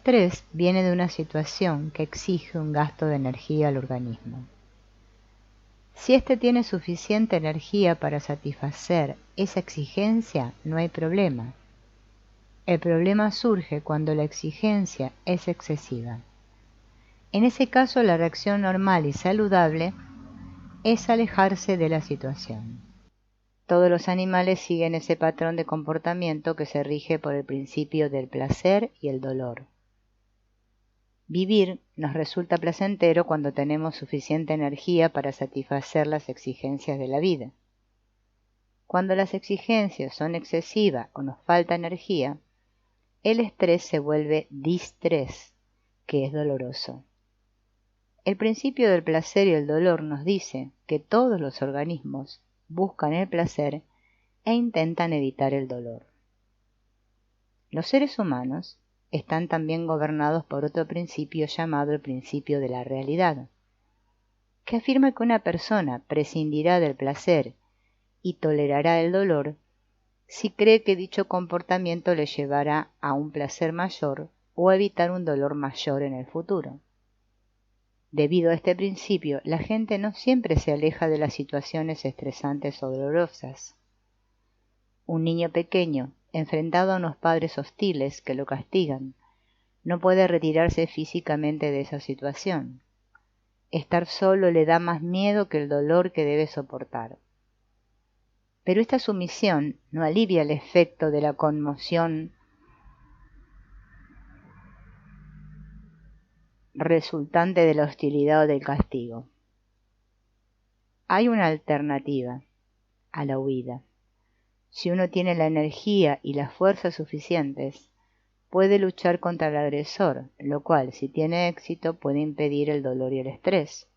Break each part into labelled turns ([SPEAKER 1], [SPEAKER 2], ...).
[SPEAKER 1] estrés viene de una situación que exige un gasto de energía al organismo. Si éste tiene suficiente energía para satisfacer esa exigencia, no hay problema. El problema surge cuando la exigencia es excesiva. En ese caso, la reacción normal y saludable es alejarse de la situación. Todos los animales siguen ese patrón de comportamiento que se rige por el principio del placer y el dolor. Vivir nos resulta placentero cuando tenemos suficiente energía para satisfacer las exigencias de la vida. Cuando las exigencias son excesivas o nos falta energía, el estrés se vuelve distrés, que es doloroso. El principio del placer y el dolor nos dice que todos los organismos buscan el placer e intentan evitar el dolor. Los seres humanos están también gobernados por otro principio llamado el principio de la realidad, que afirma que una persona prescindirá del placer y tolerará el dolor si cree que dicho comportamiento le llevará a un placer mayor o a evitar un dolor mayor en el futuro. Debido a este principio, la gente no siempre se aleja de las situaciones estresantes o dolorosas. Un niño pequeño, enfrentado a unos padres hostiles que lo castigan, no puede retirarse físicamente de esa situación. Estar solo le da más miedo que el dolor que debe soportar. Pero esta sumisión no alivia el efecto de la conmoción resultante de la hostilidad o del castigo. Hay una alternativa a la huida. Si uno tiene la energía y las fuerzas suficientes, puede luchar contra el agresor, lo cual, si tiene éxito, puede impedir el dolor y el estrés.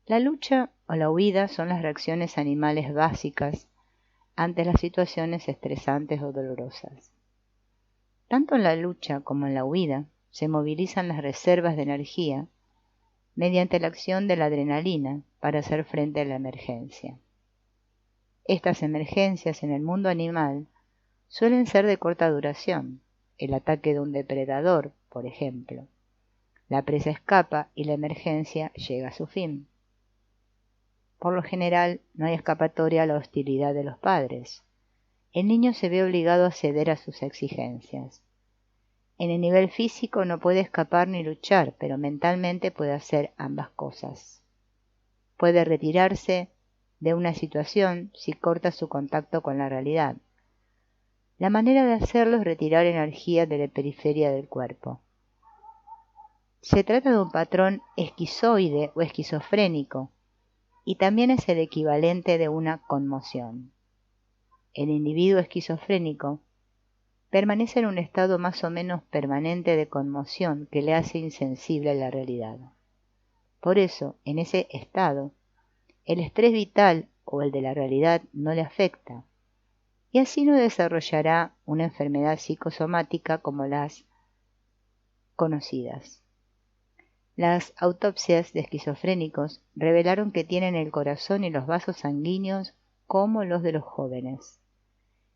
[SPEAKER 1] La lucha o la huida son las reacciones animales básicas ante las situaciones estresantes o dolorosas. Tanto en la lucha como en la huida se movilizan las reservas de energía mediante la acción de la adrenalina para hacer frente a la emergencia. Estas emergencias en el mundo animal suelen ser de corta duración, el ataque de un depredador, por ejemplo. La presa escapa y la emergencia llega a su fin. Por lo general, no hay escapatoria a la hostilidad de los padres. El niño se ve obligado a ceder a sus exigencias. En el nivel físico no puede escapar ni luchar, pero mentalmente puede hacer ambas cosas. Puede retirarse de una situación si corta su contacto con la realidad. La manera de hacerlo es retirar energía de la periferia del cuerpo. Se trata de un patrón esquizoide o esquizofrénico y también es el equivalente de una conmoción. El individuo esquizofrénico permanece en un estado más o menos permanente de conmoción que le hace insensible a la realidad. Por eso, en ese estado, el estrés vital o el de la realidad no le afecta, y así no desarrollará una enfermedad psicosomática como las conocidas. Las autopsias de esquizofrénicos revelaron que tienen el corazón y los vasos sanguíneos como los de los jóvenes.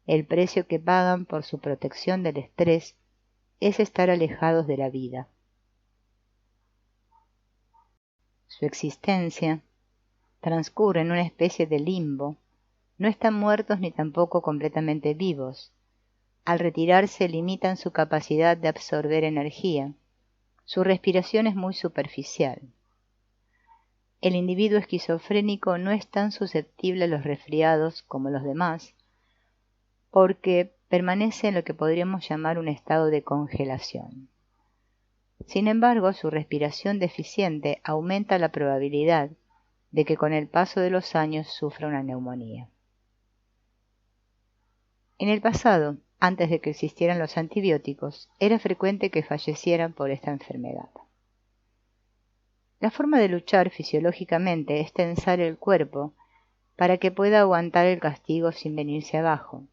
[SPEAKER 1] El precio que pagan por su protección del estrés es estar alejados de la vida. Su existencia transcurre en una especie de limbo. No están muertos ni tampoco completamente vivos. Al retirarse limitan su capacidad de absorber energía. Su respiración es muy superficial. El individuo esquizofrénico no es tan susceptible a los resfriados como los demás, porque permanece en lo que podríamos llamar un estado de congelación. Sin embargo, su respiración deficiente aumenta la probabilidad de que con el paso de los años sufra una neumonía. En el pasado, antes de que existieran los antibióticos, era frecuente que fallecieran por esta enfermedad. La forma de luchar fisiológicamente es tensar el cuerpo para que pueda aguantar el castigo sin venirse abajo.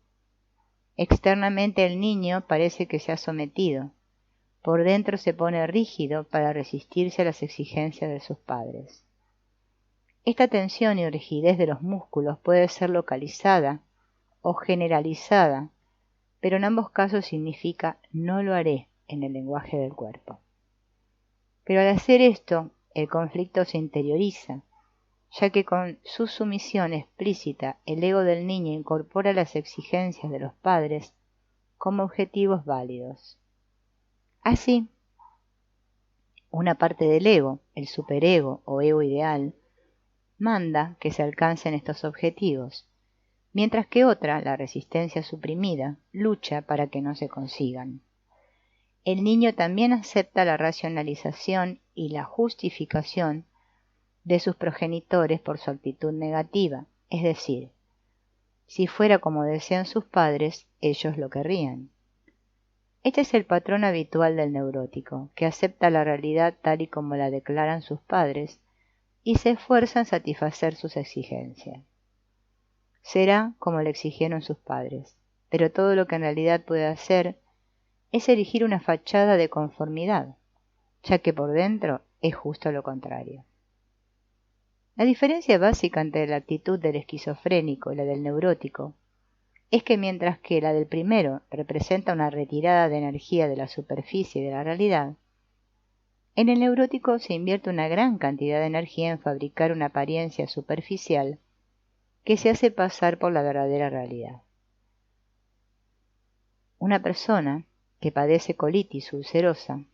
[SPEAKER 1] Externamente el niño parece que se ha sometido. Por dentro se pone rígido para resistirse a las exigencias de sus padres. Esta tensión y rigidez de los músculos puede ser localizada o generalizada, pero en ambos casos significa no lo haré, en el lenguaje del cuerpo. Pero al hacer esto, el conflicto se interioriza, ya que con su sumisión explícita el ego del niño incorpora las exigencias de los padres como objetivos válidos. Así, una parte del ego, el superego o ego ideal, manda que se alcancen estos objetivos, mientras que otra, la resistencia suprimida, lucha para que no se consigan. El niño también acepta la racionalización y la justificación de sus progenitores por su actitud negativa, es decir, si fuera como desean sus padres, ellos lo querrían. Este es el patrón habitual del neurótico, que acepta la realidad tal y como la declaran sus padres y se esfuerza en satisfacer sus exigencias. Será como le exigieron sus padres, pero todo lo que en realidad puede hacer es erigir una fachada de conformidad, ya que por dentro es justo lo contrario. La diferencia básica entre la actitud del esquizofrénico y la del neurótico es que mientras que la del primero representa una retirada de energía de la superficie de la realidad, en el neurótico se invierte una gran cantidad de energía en fabricar una apariencia superficial que se hace pasar por la verdadera realidad. Una persona que padece colitis ulcerosa,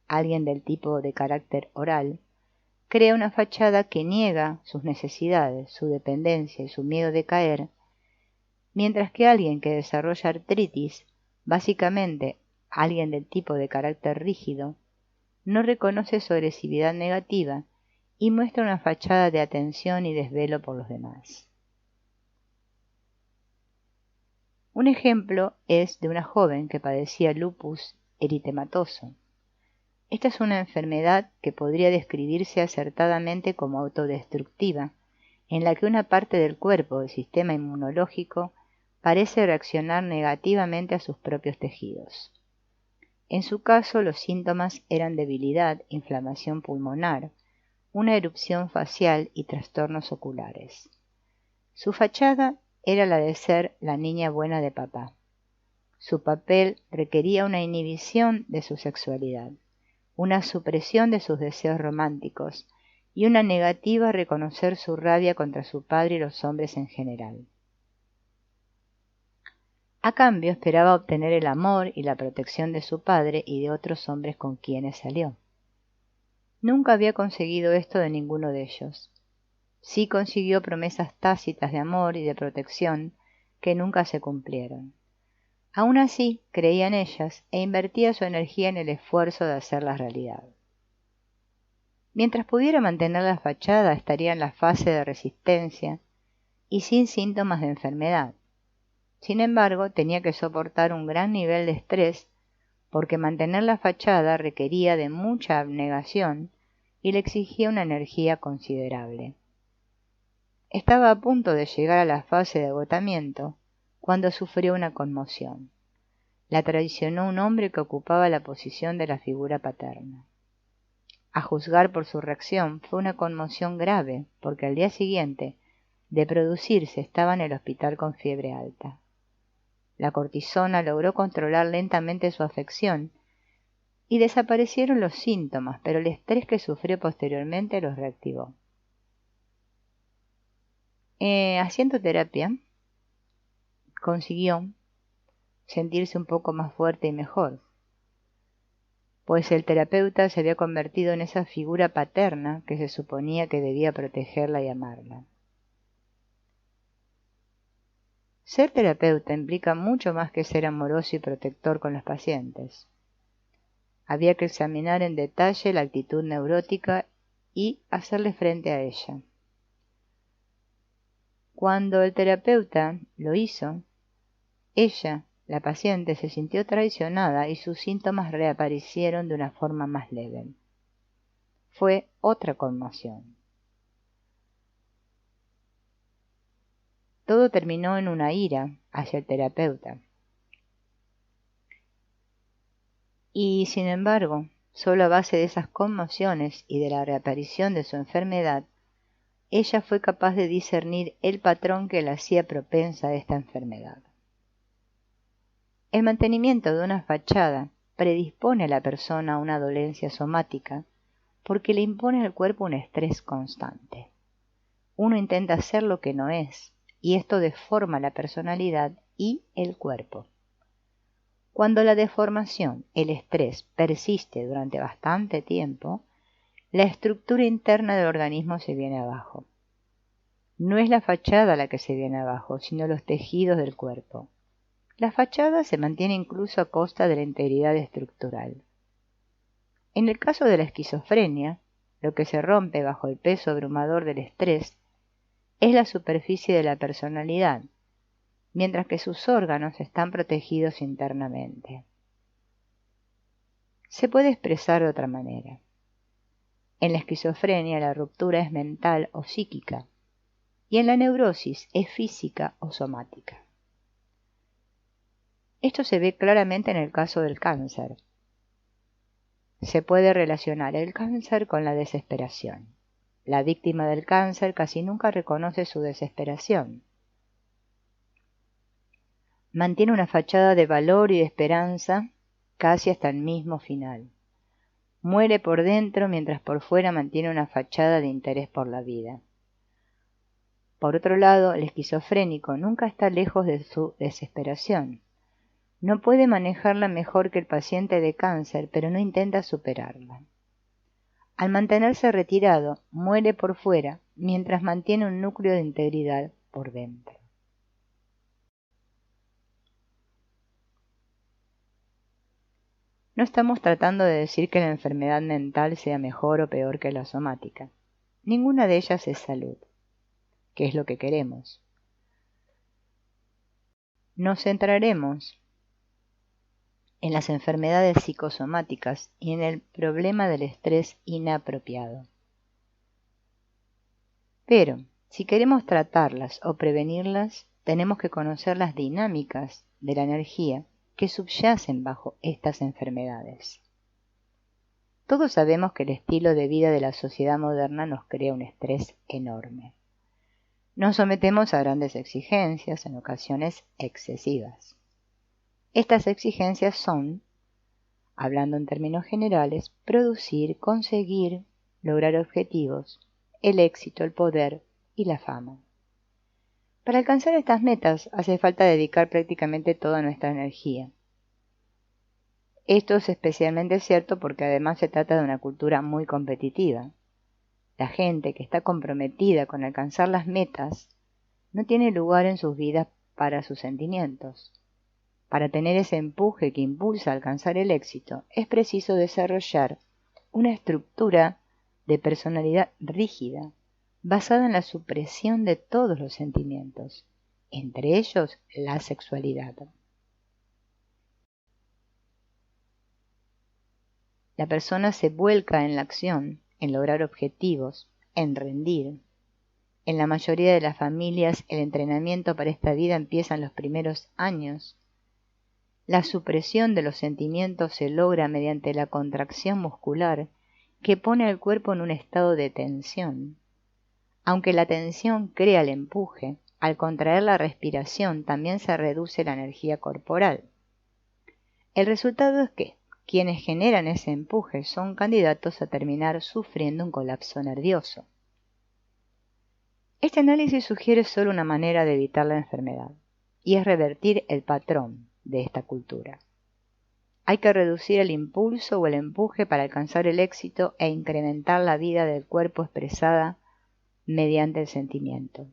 [SPEAKER 1] alguien del tipo de carácter oral, crea una fachada que niega sus necesidades, su dependencia y su miedo de caer, mientras que alguien que desarrolla artritis, básicamente alguien del tipo de carácter rígido, no reconoce su agresividad negativa y muestra una fachada de atención y desvelo por los demás. Un ejemplo es de una joven que padecía lupus eritematoso. Esta es una enfermedad que podría describirse acertadamente como autodestructiva, en la que una parte del cuerpo, el sistema inmunológico, parece reaccionar negativamente a sus propios tejidos. En su caso, los síntomas eran debilidad, inflamación pulmonar, una erupción facial y trastornos oculares. Su fachada era la de ser la niña buena de papá. Su papel requería una inhibición de su sexualidad, una supresión de sus deseos románticos y una negativa a reconocer su rabia contra su padre y los hombres en general. A cambio esperaba obtener el amor y la protección de su padre y de otros hombres con quienes salió. Nunca había conseguido esto de ninguno de ellos. Sí consiguió promesas tácitas de amor y de protección que nunca se cumplieron. Aún así, creía en ellas e invertía su energía en el esfuerzo de hacerlas realidad. Mientras pudiera mantener la fachada, estaría en la fase de resistencia y sin síntomas de enfermedad. Sin embargo, tenía que soportar un gran nivel de estrés porque mantener la fachada requería de mucha abnegación y le exigía una energía considerable. Estaba a punto de llegar a la fase de agotamiento cuando sufrió una conmoción. La traicionó un hombre que ocupaba la posición de la figura paterna. A juzgar por su reacción, fue una conmoción grave, porque al día siguiente, de producirse, estaba en el hospital con fiebre alta. La cortisona logró controlar lentamente su afección y desaparecieron los síntomas, pero el estrés que sufrió posteriormente los reactivó. Haciendo terapia, consiguió sentirse un poco más fuerte y mejor, pues el terapeuta se había convertido en esa figura paterna que se suponía que debía protegerla y amarla. Ser terapeuta implica mucho más que ser amoroso y protector con los pacientes. Había que examinar en detalle la actitud neurótica y hacerle frente a ella. Cuando el terapeuta lo hizo, ella, la paciente, se sintió traicionada y sus síntomas reaparecieron de una forma más leve. Fue otra conmoción. Todo terminó en una ira hacia el terapeuta. Y, sin embargo, solo a base de esas conmociones y de la reaparición de su enfermedad, ella fue capaz de discernir el patrón que la hacía propensa a esta enfermedad. El mantenimiento de una fachada predispone a la persona a una dolencia somática porque le impone al cuerpo un estrés constante. Uno intenta ser lo que no es, y esto deforma la personalidad y el cuerpo. Cuando la deformación, el estrés, persiste durante bastante tiempo, la estructura interna del organismo se viene abajo. No es la fachada la que se viene abajo, sino los tejidos del cuerpo. La fachada se mantiene incluso a costa de la integridad estructural. En el caso de la esquizofrenia, lo que se rompe bajo el peso abrumador del estrés es la superficie de la personalidad, mientras que sus órganos están protegidos internamente. Se puede expresar de otra manera. En la esquizofrenia la ruptura es mental o psíquica, y en la neurosis es física o somática. Esto se ve claramente en el caso del cáncer. Se puede relacionar el cáncer con la desesperación. La víctima del cáncer casi nunca reconoce su desesperación. Mantiene una fachada de valor y de esperanza casi hasta el mismo final. Muere por dentro mientras por fuera mantiene una fachada de interés por la vida. Por otro lado, el esquizofrénico nunca está lejos de su desesperación. No puede manejarla mejor que el paciente de cáncer, pero no intenta superarla. Al mantenerse retirado, muere por fuera, mientras mantiene un núcleo de integridad por dentro. No estamos tratando de decir que la enfermedad mental sea mejor o peor que la somática. Ninguna de ellas es salud, que es lo que queremos. Nos centraremos en las enfermedades psicosomáticas y en el problema del estrés inapropiado. Pero, si queremos tratarlas o prevenirlas, tenemos que conocer las dinámicas de la energía que subyacen bajo estas enfermedades. Todos sabemos que el estilo de vida de la sociedad moderna nos crea un estrés enorme. Nos sometemos a grandes exigencias, en ocasiones excesivas. Estas exigencias son, hablando en términos generales, producir, conseguir, lograr objetivos, el éxito, el poder y la fama. Para alcanzar estas metas hace falta dedicar prácticamente toda nuestra energía. Esto es especialmente cierto porque además se trata de una cultura muy competitiva. La gente que está comprometida con alcanzar las metas no tiene lugar en sus vidas para sus sentimientos. Para tener ese empuje que impulsa a alcanzar el éxito, es preciso desarrollar una estructura de personalidad rígida, basada en la supresión de todos los sentimientos, entre ellos la sexualidad. La persona se vuelca en la acción, en lograr objetivos, en rendir. En la mayoría de las familias, el entrenamiento para esta vida empieza en los primeros años. La supresión de los sentimientos se logra mediante la contracción muscular que pone al cuerpo en un estado de tensión. Aunque la tensión crea el empuje, al contraer la respiración también se reduce la energía corporal. El resultado es que quienes generan ese empuje son candidatos a terminar sufriendo un colapso nervioso. Este análisis sugiere solo una manera de evitar la enfermedad, y es revertir el patrón de esta cultura. Hay que reducir el impulso o el empuje para alcanzar el éxito e incrementar la vida del cuerpo expresada mediante el sentimiento.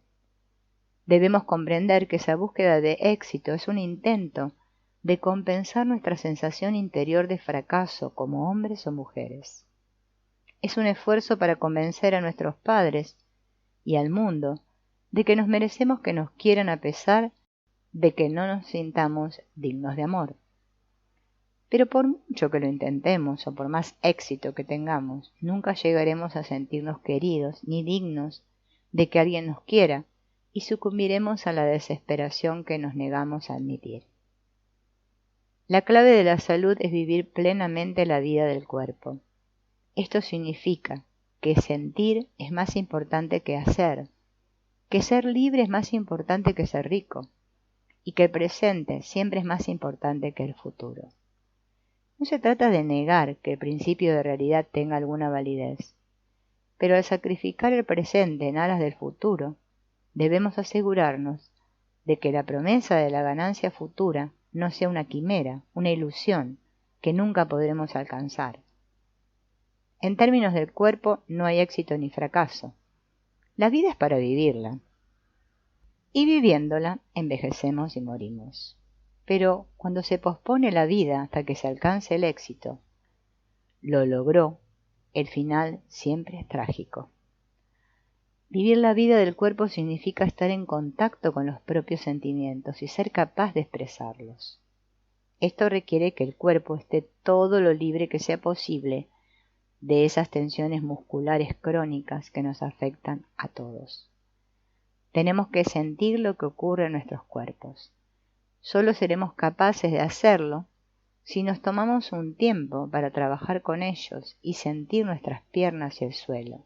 [SPEAKER 1] Debemos comprender que esa búsqueda de éxito es un intento de compensar nuestra sensación interior de fracaso como hombres o mujeres. Es un esfuerzo para convencer a nuestros padres y al mundo de que nos merecemos que nos quieran a pesar de que no nos sintamos dignos de amor. Pero por mucho que lo intentemos o por más éxito que tengamos, nunca llegaremos a sentirnos queridos ni dignos de que alguien nos quiera y sucumbiremos a la desesperación que nos negamos a admitir. La clave de la salud es vivir plenamente la vida del cuerpo. Esto significa que sentir es más importante que hacer, que ser libre es más importante que ser rico, y que el presente siempre es más importante que el futuro. No se trata de negar que el principio de realidad tenga alguna validez, pero al sacrificar el presente en aras del futuro, debemos asegurarnos de que la promesa de la ganancia futura no sea una quimera, una ilusión que nunca podremos alcanzar. En términos del cuerpo no hay éxito ni fracaso. La vida es para vivirla. Y viviéndola, envejecemos y morimos. Pero cuando se pospone la vida hasta que se alcance el éxito, lo logró, el final siempre es trágico. Vivir la vida del cuerpo significa estar en contacto con los propios sentimientos y ser capaz de expresarlos. Esto requiere que el cuerpo esté todo lo libre que sea posible de esas tensiones musculares crónicas que nos afectan a todos. Tenemos que sentir lo que ocurre en nuestros cuerpos. Solo seremos capaces de hacerlo si nos tomamos un tiempo para trabajar con ellos y sentir nuestras piernas y el suelo.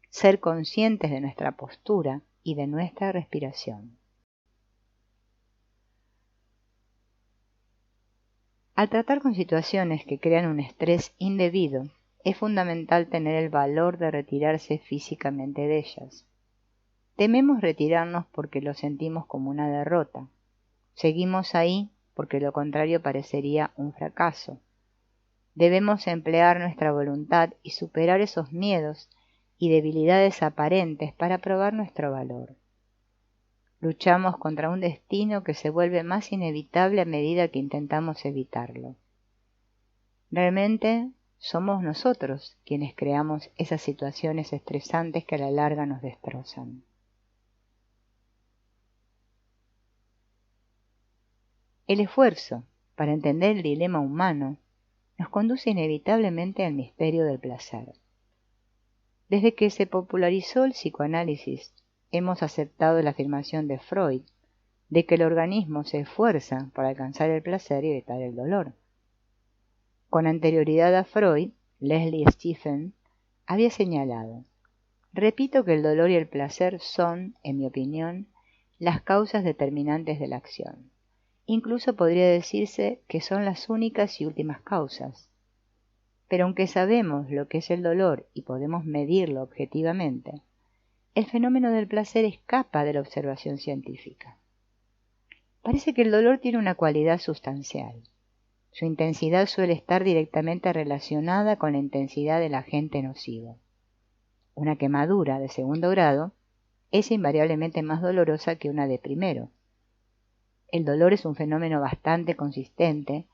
[SPEAKER 1] Ser conscientes de nuestra postura y de nuestra respiración. Al tratar con situaciones que crean un estrés indebido, es fundamental tener el valor de retirarse físicamente de ellas. Tememos retirarnos porque lo sentimos como una derrota. Seguimos ahí porque lo contrario parecería un fracaso. Debemos emplear nuestra voluntad y superar esos miedos y debilidades aparentes para probar nuestro valor. Luchamos contra un destino que se vuelve más inevitable a medida que intentamos evitarlo. Realmente somos nosotros quienes creamos esas situaciones estresantes que a la larga nos destrozan. El esfuerzo para entender el dilema humano nos conduce inevitablemente al misterio del placer. Desde que se popularizó el psicoanálisis, hemos aceptado la afirmación de Freud de que el organismo se esfuerza para alcanzar el placer y evitar el dolor. Con anterioridad a Freud, Leslie Stephen había señalado: repito que el dolor y el placer son, en mi opinión, las causas determinantes de la acción. Incluso podría decirse que son las únicas y últimas causas. Pero aunque sabemos lo que es el dolor y podemos medirlo objetivamente, el fenómeno del placer escapa de la observación científica. Parece que el dolor tiene una cualidad sustancial. Su intensidad suele estar directamente relacionada con la intensidad del agente nocivo. Una quemadura de segundo grado es invariablemente más dolorosa que una de primero. El dolor es un fenómeno bastante consistente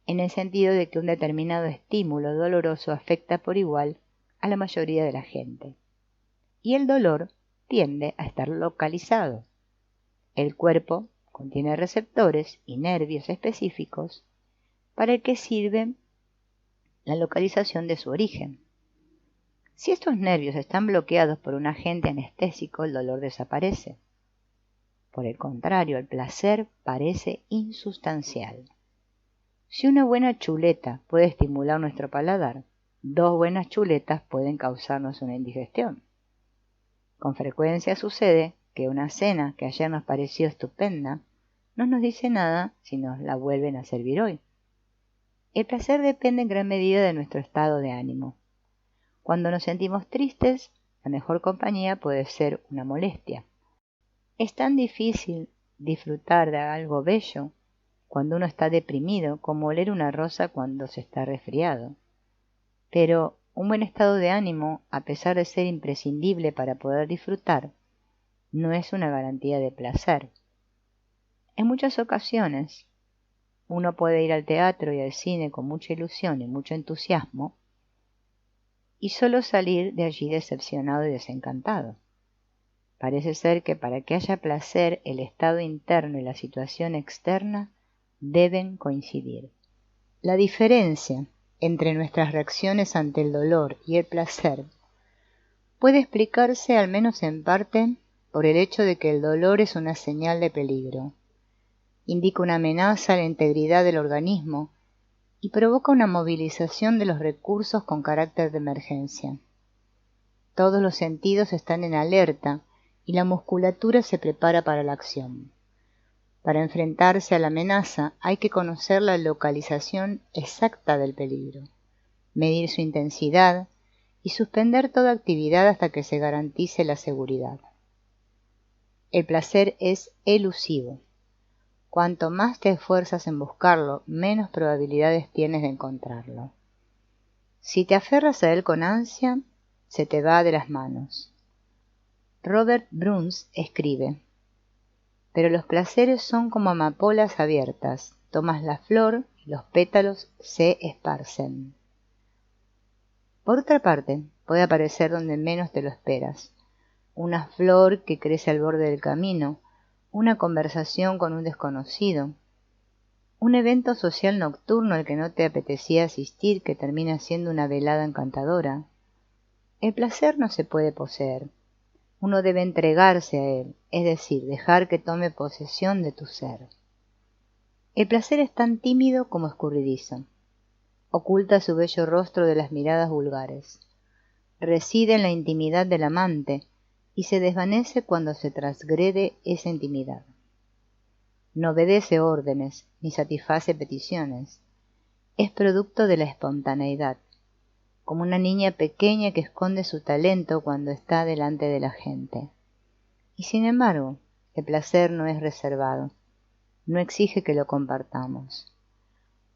[SPEAKER 1] en el sentido de que un determinado estímulo doloroso afecta por igual a la mayoría de la gente. Y el dolor tiende a estar localizado. El cuerpo contiene receptores y nervios específicos para el que sirve la localización de su origen. Si estos nervios están bloqueados por un agente anestésico, el dolor desaparece. Por el contrario, el placer parece insustancial. Si una buena chuleta puede estimular nuestro paladar, 2 buenas chuletas pueden causarnos una indigestión. Con frecuencia sucede que una cena que ayer nos pareció estupenda no nos dice nada si nos la vuelven a servir hoy. El placer depende en gran medida de nuestro estado de ánimo. Cuando nos sentimos tristes, la mejor compañía puede ser una molestia. Es tan difícil disfrutar de algo bello cuando uno está deprimido como oler una rosa cuando se está resfriado. Pero un buen estado de ánimo, a pesar de ser imprescindible para poder disfrutar, no es una garantía de placer. En muchas ocasiones, uno puede ir al teatro y al cine con mucha ilusión y mucho entusiasmo y solo salir de allí decepcionado y desencantado. Parece ser que para que haya placer, el estado interno y la situación externa deben coincidir. La diferencia entre nuestras reacciones ante el dolor y el placer puede explicarse, al menos en parte, por el hecho de que el dolor es una señal de peligro. Indica una amenaza a la integridad del organismo y provoca una movilización de los recursos con carácter de emergencia. Todos los sentidos están en alerta y la musculatura se prepara para la acción. Para enfrentarse a la amenaza hay que conocer la localización exacta del peligro, medir su intensidad y suspender toda actividad hasta que se garantice la seguridad. El placer es elusivo. Cuanto más te esfuerzas en buscarlo, menos probabilidades tienes de encontrarlo. Si te aferras a él con ansia, se te va de las manos. Robert Burns escribe: pero los placeres son como amapolas abiertas, tomas la flor y los pétalos se esparcen. Por otra parte, puede aparecer donde menos te lo esperas. Una flor que crece al borde del camino, una conversación con un desconocido, un evento social nocturno al que no te apetecía asistir que termina siendo una velada encantadora. El placer no se puede poseer. Uno debe entregarse a él, es decir, dejar que tome posesión de tu ser. El placer es tan tímido como escurridizo. Oculta su bello rostro de las miradas vulgares. Reside en la intimidad del amante y se desvanece cuando se transgrede esa intimidad. No obedece órdenes ni satisface peticiones. Es producto de la espontaneidad, como una niña pequeña que esconde su talento cuando está delante de la gente. Y sin embargo, el placer no es reservado, no exige que lo compartamos.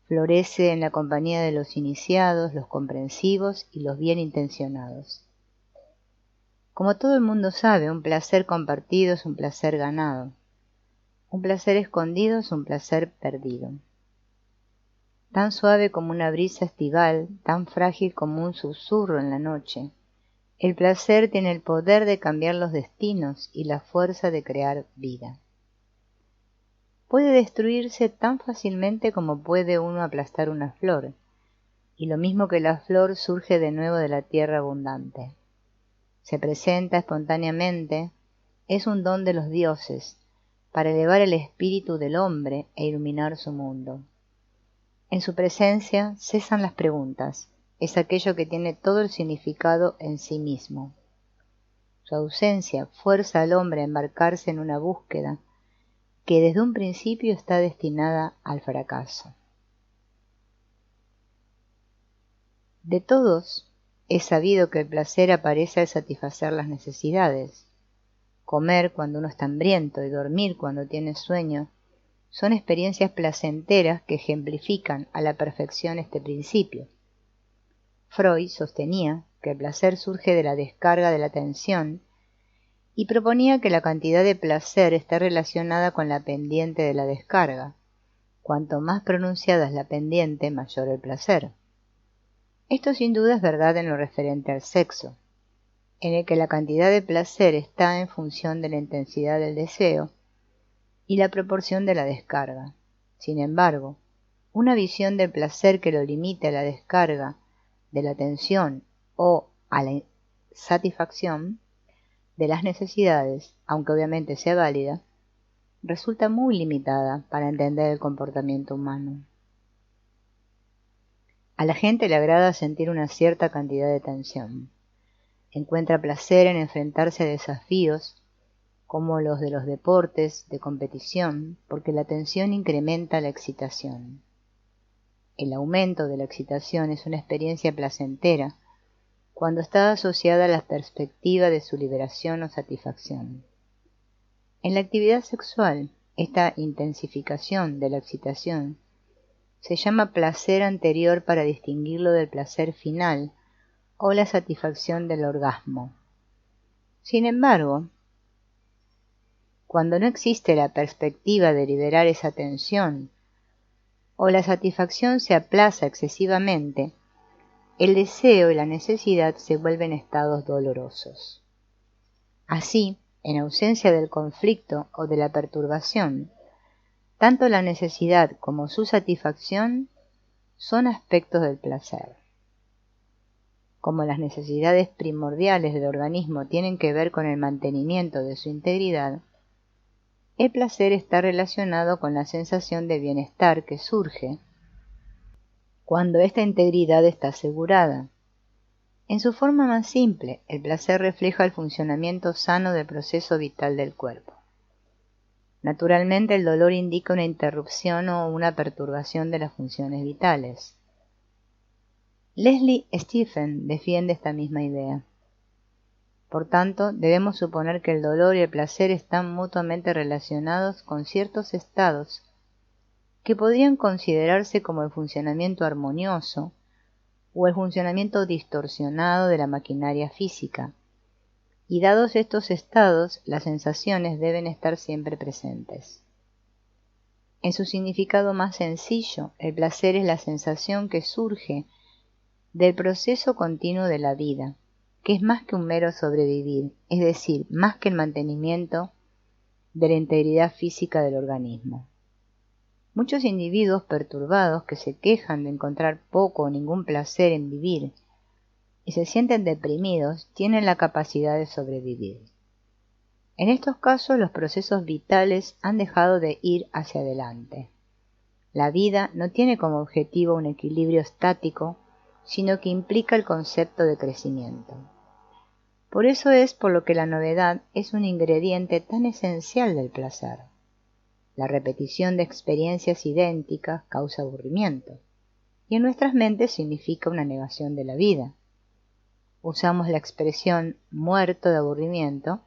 [SPEAKER 1] Florece en la compañía de los iniciados, los comprensivos y los bien intencionados. Como todo el mundo sabe, un placer compartido es un placer ganado. Un placer escondido es un placer perdido. Tan suave como una brisa estival, tan frágil como un susurro en la noche, el placer tiene el poder de cambiar los destinos y la fuerza de crear vida. Puede destruirse tan fácilmente como puede uno aplastar una flor, y lo mismo que la flor surge de nuevo de la tierra abundante. Se presenta espontáneamente, es un don de los dioses, para elevar el espíritu del hombre e iluminar su mundo. En su presencia cesan las preguntas, es aquello que tiene todo el significado en sí mismo. Su ausencia fuerza al hombre a embarcarse en una búsqueda que desde un principio está destinada al fracaso. De todos, es sabido que el placer aparece al satisfacer las necesidades. Comer cuando uno está hambriento y dormir cuando tiene sueño son experiencias placenteras que ejemplifican a la perfección este principio. Freud sostenía que el placer surge de la descarga de la tensión y proponía que la cantidad de placer está relacionada con la pendiente de la descarga. Cuanto más pronunciada es la pendiente, mayor el placer. Esto sin duda es verdad en lo referente al sexo, en el que la cantidad de placer está en función de la intensidad del deseo y la proporción de la descarga. Sin embargo, una visión del placer que lo limite a la descarga de la tensión o a la satisfacción de las necesidades, aunque obviamente sea válida, resulta muy limitada para entender el comportamiento humano. A la gente le agrada sentir una cierta cantidad de tensión. Encuentra placer en enfrentarse a desafíos como los de los deportes de competición, porque la tensión incrementa la excitación. El aumento de la excitación es una experiencia placentera cuando está asociada a la perspectiva de su liberación o satisfacción. En la actividad sexual, esta intensificación de la excitación se llama placer anterior para distinguirlo del placer final o la satisfacción del orgasmo. Sin embargo, cuando no existe la perspectiva de liberar esa tensión o la satisfacción se aplaza excesivamente, el deseo y la necesidad se vuelven estados dolorosos. Así, en ausencia del conflicto o de la perturbación, tanto la necesidad como su satisfacción son aspectos del placer. Como las necesidades primordiales del organismo tienen que ver con el mantenimiento de su integridad, el placer está relacionado con la sensación de bienestar que surge cuando esta integridad está asegurada. En su forma más simple, el placer refleja el funcionamiento sano del proceso vital del cuerpo. Naturalmente, el dolor indica una interrupción o una perturbación de las funciones vitales. Leslie Stephen defiende esta misma idea. Por tanto, debemos suponer que el dolor y el placer están mutuamente relacionados con ciertos estados que podrían considerarse como el funcionamiento armonioso o el funcionamiento distorsionado de la maquinaria física, y dados estos estados, las sensaciones deben estar siempre presentes. En su significado más sencillo, el placer es la sensación que surge del proceso continuo de la vida, que es más que un mero sobrevivir, es decir, más que el mantenimiento de la integridad física del organismo. Muchos individuos perturbados que se quejan de encontrar poco o ningún placer en vivir y se sienten deprimidos tienen la capacidad de sobrevivir. En estos casos los procesos vitales han dejado de ir hacia adelante. La vida no tiene como objetivo un equilibrio estático, sino que implica el concepto de crecimiento. Por eso es por lo que la novedad es un ingrediente tan esencial del placer. La repetición de experiencias idénticas causa aburrimiento, y en nuestras mentes significa una negación de la vida. Usamos la expresión muerto de aburrimiento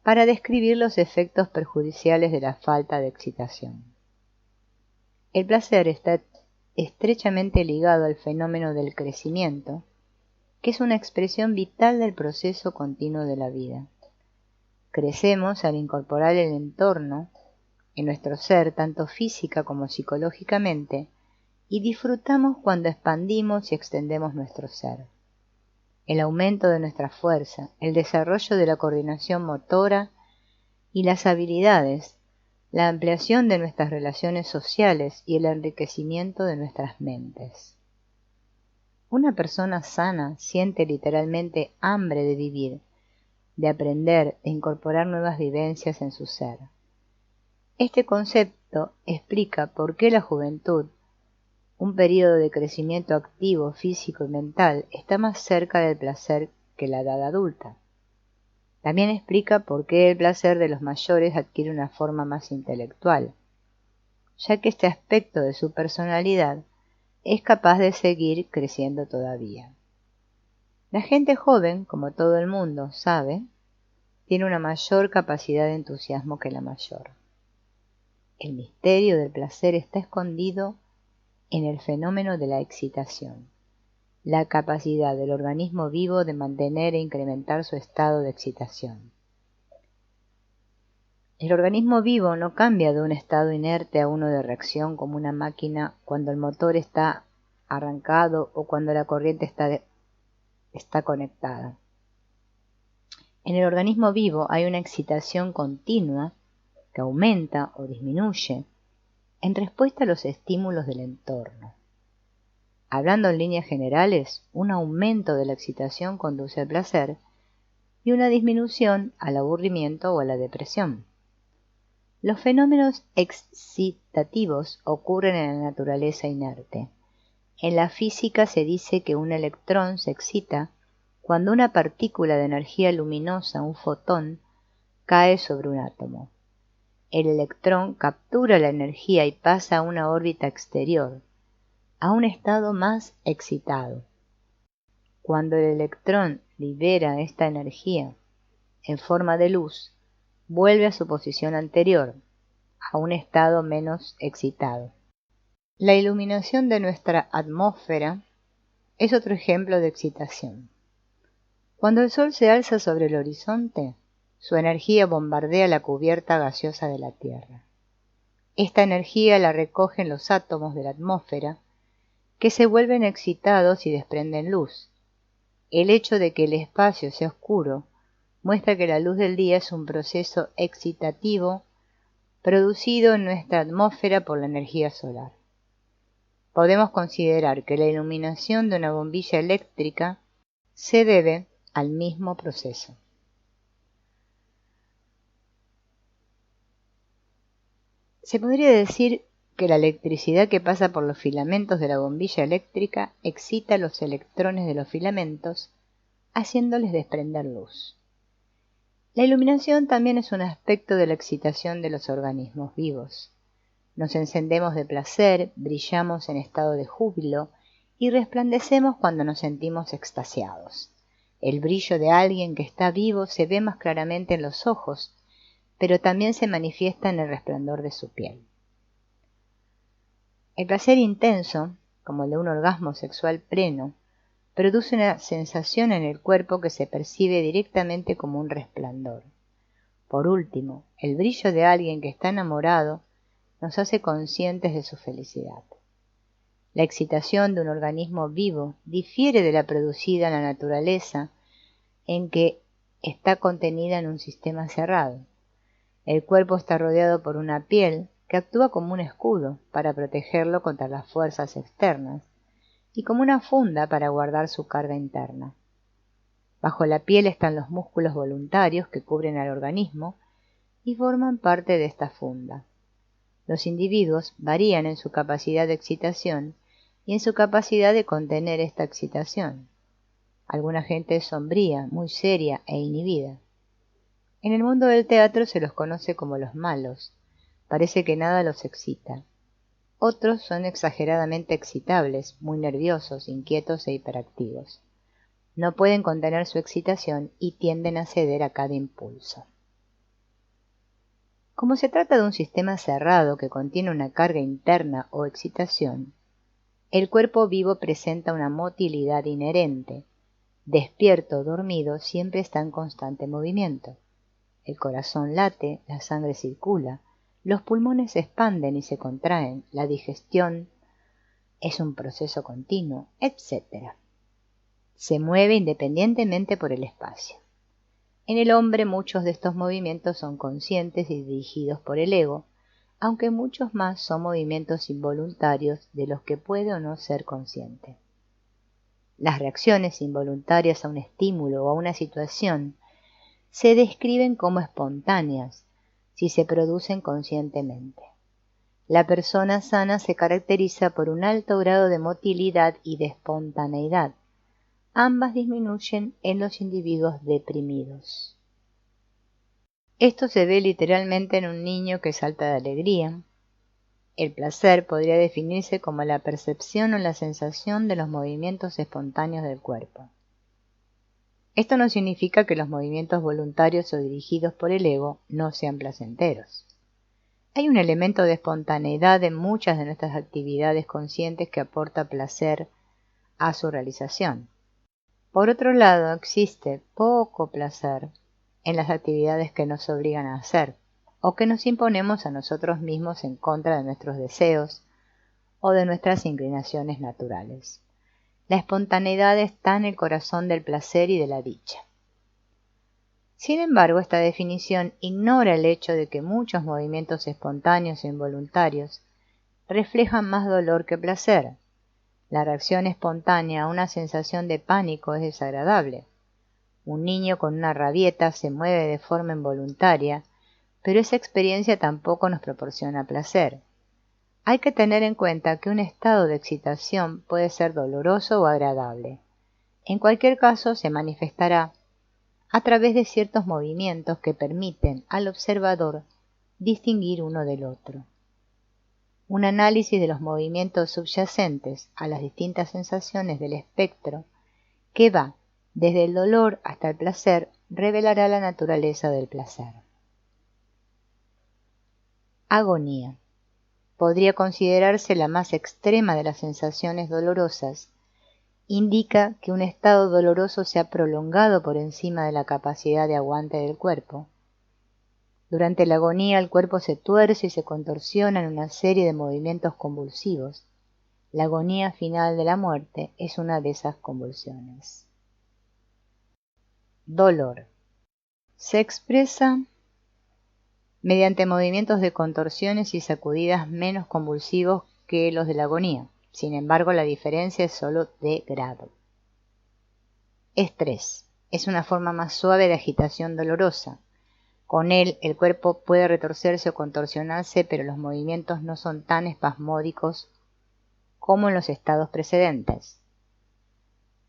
[SPEAKER 1] para describir los efectos perjudiciales de la falta de excitación. El placer está estrechamente ligado al fenómeno del crecimiento, que es una expresión vital del proceso continuo de la vida. Crecemos al incorporar el entorno en nuestro ser, tanto física como psicológicamente, y disfrutamos cuando expandimos y extendemos nuestro ser. El aumento de nuestra fuerza, el desarrollo de la coordinación motora y las habilidades, la ampliación de nuestras relaciones sociales y el enriquecimiento de nuestras mentes. Una persona sana siente literalmente hambre de vivir, de aprender, de incorporar nuevas vivencias en su ser. Este concepto explica por qué la juventud, un periodo de crecimiento activo físico y mental, está más cerca del placer que la edad adulta. También explica por qué el placer de los mayores adquiere una forma más intelectual, ya que este aspecto de su personalidad es capaz de seguir creciendo todavía. La gente joven, como todo el mundo sabe, tiene una mayor capacidad de entusiasmo que la mayor. El misterio del placer está escondido en el fenómeno de la excitación, la capacidad del organismo vivo de mantener e incrementar su estado de excitación. El organismo vivo no cambia de un estado inerte a uno de reacción como una máquina cuando el motor está arrancado o cuando la corriente está conectada. En el organismo vivo hay una excitación continua que aumenta o disminuye en respuesta a los estímulos del entorno. Hablando en líneas generales, un aumento de la excitación conduce al placer y una disminución al aburrimiento o a la depresión. Los fenómenos excitativos ocurren en la naturaleza inerte. En la física se dice que un electrón se excita cuando una partícula de energía luminosa, un fotón, cae sobre un átomo. El electrón captura la energía y pasa a una órbita exterior, a un estado más excitado. Cuando el electrón libera esta energía en forma de luz, vuelve a su posición anterior, a un estado menos excitado. La iluminación de nuestra atmósfera es otro ejemplo de excitación. Cuando el sol se alza sobre el horizonte, su energía bombardea la cubierta gaseosa de la Tierra. Esta energía la recogen los átomos de la atmósfera, que se vuelven excitados y desprenden luz. El hecho de que el espacio sea oscuro muestra que la luz del día es un proceso excitativo producido en nuestra atmósfera por la energía solar. Podemos considerar que la iluminación de una bombilla eléctrica se debe al mismo proceso. Se podría decir que la electricidad que pasa por los filamentos de la bombilla eléctrica excita los electrones de los filamentos, haciéndoles desprender luz. La iluminación también es un aspecto de la excitación de los organismos vivos. Nos encendemos de placer, brillamos en estado de júbilo y resplandecemos cuando nos sentimos extasiados. El brillo de alguien que está vivo se ve más claramente en los ojos, pero también se manifiesta en el resplandor de su piel. El placer intenso, como el de un orgasmo sexual pleno, produce una sensación en el cuerpo que se percibe directamente como un resplandor. Por último, el brillo de alguien que está enamorado nos hace conscientes de su felicidad. La excitación de un organismo vivo difiere de la producida en la naturaleza, en que está contenida en un sistema cerrado. El cuerpo está rodeado por una piel que actúa como un escudo para protegerlo contra las fuerzas externas y como una funda para guardar su carga interna. Bajo la piel están los músculos voluntarios que cubren al organismo y forman parte de esta funda. Los individuos varían en su capacidad de excitación y en su capacidad de contener esta excitación. Alguna gente es sombría, muy seria e inhibida. En el mundo del teatro se los conoce como los malos. Parece que nada los excita. Otros son exageradamente excitables, muy nerviosos, inquietos e hiperactivos. No pueden contener su excitación y tienden a ceder a cada impulso. Como se trata de un sistema cerrado que contiene una carga interna o excitación, el cuerpo vivo presenta una motilidad inherente. Despierto o dormido siempre está en constante movimiento. El corazón late, la sangre circula, los pulmones se expanden y se contraen, la digestión es un proceso continuo, etc. Se mueve independientemente por el espacio. En el hombre muchos de estos movimientos son conscientes y dirigidos por el ego, aunque muchos más son movimientos involuntarios de los que puede o no ser consciente. Las reacciones involuntarias a un estímulo o a una situación se describen como espontáneas si se producen conscientemente. La persona sana se caracteriza por un alto grado de motilidad y de espontaneidad. Ambas disminuyen en los individuos deprimidos. Esto se ve literalmente en un niño que salta de alegría. El placer podría definirse como la percepción o la sensación de los movimientos espontáneos del cuerpo. Esto no significa que los movimientos voluntarios o dirigidos por el ego no sean placenteros. Hay un elemento de espontaneidad en muchas de nuestras actividades conscientes que aporta placer a su realización. Por otro lado, existe poco placer en las actividades que nos obligan a hacer o que nos imponemos a nosotros mismos en contra de nuestros deseos o de nuestras inclinaciones naturales. La espontaneidad está en el corazón del placer y de la dicha. Sin embargo, esta definición ignora el hecho de que muchos movimientos espontáneos e involuntarios reflejan más dolor que placer. La reacción espontánea a una sensación de pánico es desagradable. Un niño con una rabieta se mueve de forma involuntaria, pero esa experiencia tampoco nos proporciona placer. Hay que tener en cuenta que un estado de excitación puede ser doloroso o agradable. En cualquier caso, se manifestará a través de ciertos movimientos que permiten al observador distinguir uno del otro. Un análisis de los movimientos subyacentes a las distintas sensaciones del espectro, que va desde el dolor hasta el placer, revelará la naturaleza del placer. Agonía. Podría considerarse la más extrema de las sensaciones dolorosas. Indica que un estado doloroso se ha prolongado por encima de la capacidad de aguante del cuerpo. Durante la agonía el cuerpo se tuerce y se contorsiona en una serie de movimientos convulsivos. La agonía final de la muerte es una de esas convulsiones. Dolor. Se expresa mediante movimientos de contorsiones y sacudidas menos convulsivos que los de la agonía. Sin embargo, la diferencia es solo de grado. Estrés. Es una forma más suave de agitación dolorosa. Con él, el cuerpo puede retorcerse o contorsionarse, pero los movimientos no son tan espasmódicos como en los estados precedentes.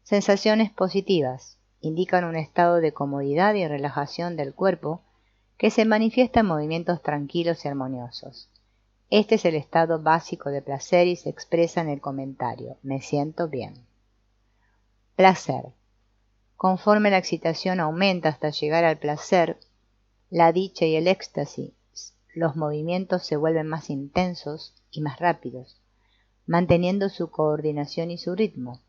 [SPEAKER 1] Sensaciones positivas. indican un estado de comodidad y relajación del cuerpo que se manifiesta en movimientos tranquilos y armoniosos. Este es el estado básico de placer y se expresa en el comentario: me siento bien. Placer. Conforme la excitación aumenta hasta llegar al placer, la dicha y el éxtasis, los movimientos se vuelven más intensos y más rápidos, manteniendo su coordinación y su ritmo.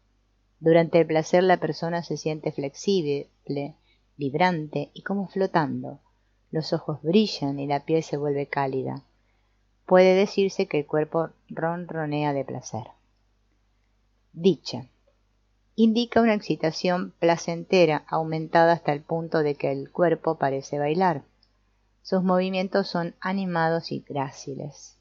[SPEAKER 1] Durante el placer la persona se siente flexible, vibrante y como flotando. Los ojos brillan y la piel se vuelve cálida. Puede decirse que el cuerpo ronronea de placer. Dicha. Indica una excitación placentera aumentada hasta el punto de que el cuerpo parece bailar. Sus movimientos son animados y gráciles.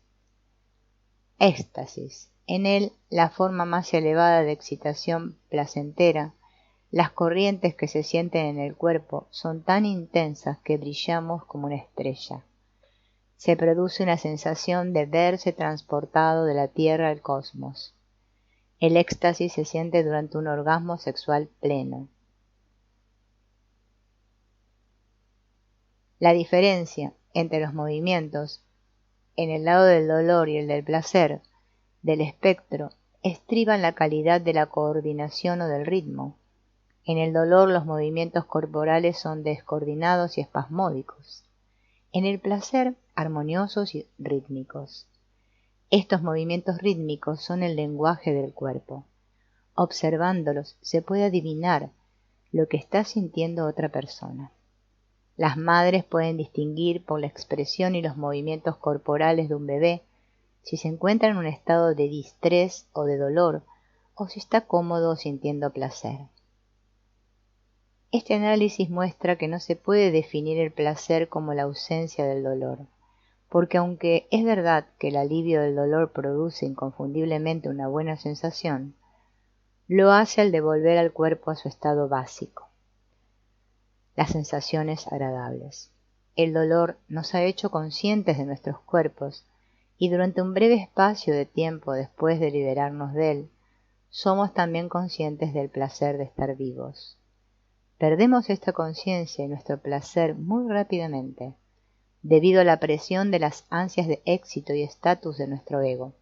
[SPEAKER 1] Éxtasis. En él, la forma más elevada de excitación placentera, las corrientes que se sienten en el cuerpo son tan intensas que brillamos como una estrella. Se produce una sensación de verse transportado de la Tierra al cosmos. El éxtasis se siente durante un orgasmo sexual pleno. La diferencia entre los movimientos en el lado del dolor y el del placer del espectro estriba en la calidad de la coordinación o del ritmo. En el dolor los movimientos corporales son descoordinados y espasmódicos. En el placer, armoniosos y rítmicos. Estos movimientos rítmicos son el lenguaje del cuerpo. Observándolos se puede adivinar lo que está sintiendo otra persona. Las madres pueden distinguir por la expresión y los movimientos corporales de un bebé si se encuentra en un estado de distrés o de dolor, o si está cómodo o sintiendo placer. Este análisis muestra que no se puede definir el placer como la ausencia del dolor, porque aunque es verdad que el alivio del dolor produce inconfundiblemente una buena sensación, lo hace al devolver al cuerpo a su estado básico, las sensaciones agradables. El dolor nos ha hecho conscientes de nuestros cuerpos y durante un breve espacio de tiempo después de liberarnos de él, somos también conscientes del placer de estar vivos. Perdemos esta conciencia y nuestro placer muy rápidamente, debido a la presión de las ansias de éxito y estatus de nuestro ego.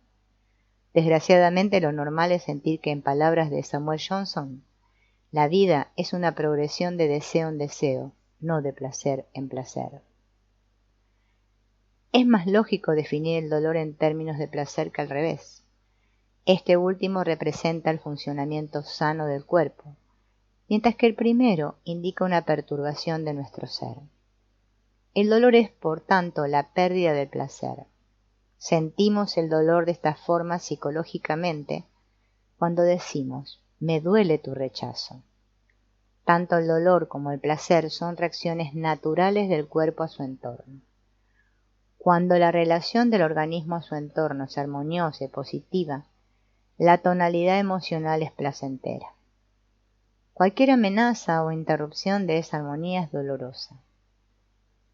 [SPEAKER 1] Desgraciadamente lo normal es sentir que, en palabras de Samuel Johnson, la vida es una progresión de deseo en deseo, no de placer en placer. Es más lógico definir el dolor en términos de placer que al revés. Este último representa el funcionamiento sano del cuerpo, mientras que el primero indica una perturbación de nuestro ser. El dolor es, por tanto, la pérdida del placer. Sentimos el dolor de esta forma psicológicamente cuando decimos: me duele tu rechazo. Tanto el dolor como el placer son reacciones naturales del cuerpo a su entorno. Cuando la relación del organismo a su entorno es armoniosa y positiva, la tonalidad emocional es placentera. Cualquier amenaza o interrupción de esa armonía es dolorosa.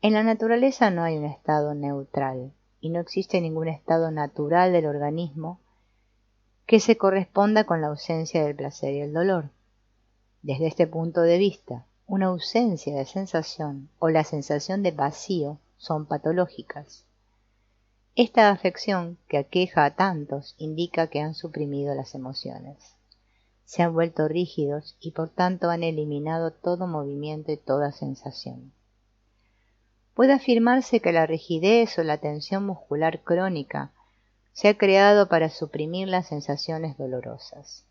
[SPEAKER 1] En la naturaleza no hay un estado neutral y no existe ningún estado natural del organismo que se corresponda con la ausencia del placer y el dolor. Desde este punto de vista, una ausencia de sensación o la sensación de vacío son patológicas. Esta afección que aqueja a tantos indica que han suprimido las emociones. Se han vuelto rígidos y por tanto han eliminado todo movimiento y toda sensación. Puede afirmarse que la rigidez o la tensión muscular crónica se ha creado para suprimir las sensaciones dolorosas.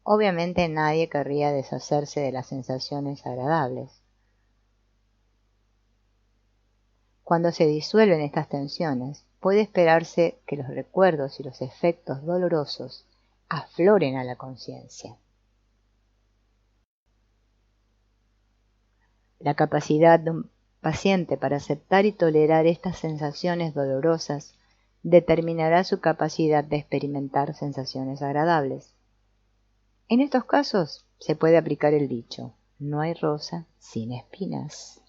[SPEAKER 1] Obviamente nadie querría deshacerse de las sensaciones agradables. Cuando se disuelven estas tensiones, puede esperarse que los recuerdos y los efectos dolorosos afloren a la conciencia. La capacidad de un paciente para aceptar y tolerar estas sensaciones dolorosas determinará su capacidad de experimentar sensaciones agradables. En estos casos se puede aplicar el dicho: no hay rosa sin espinas.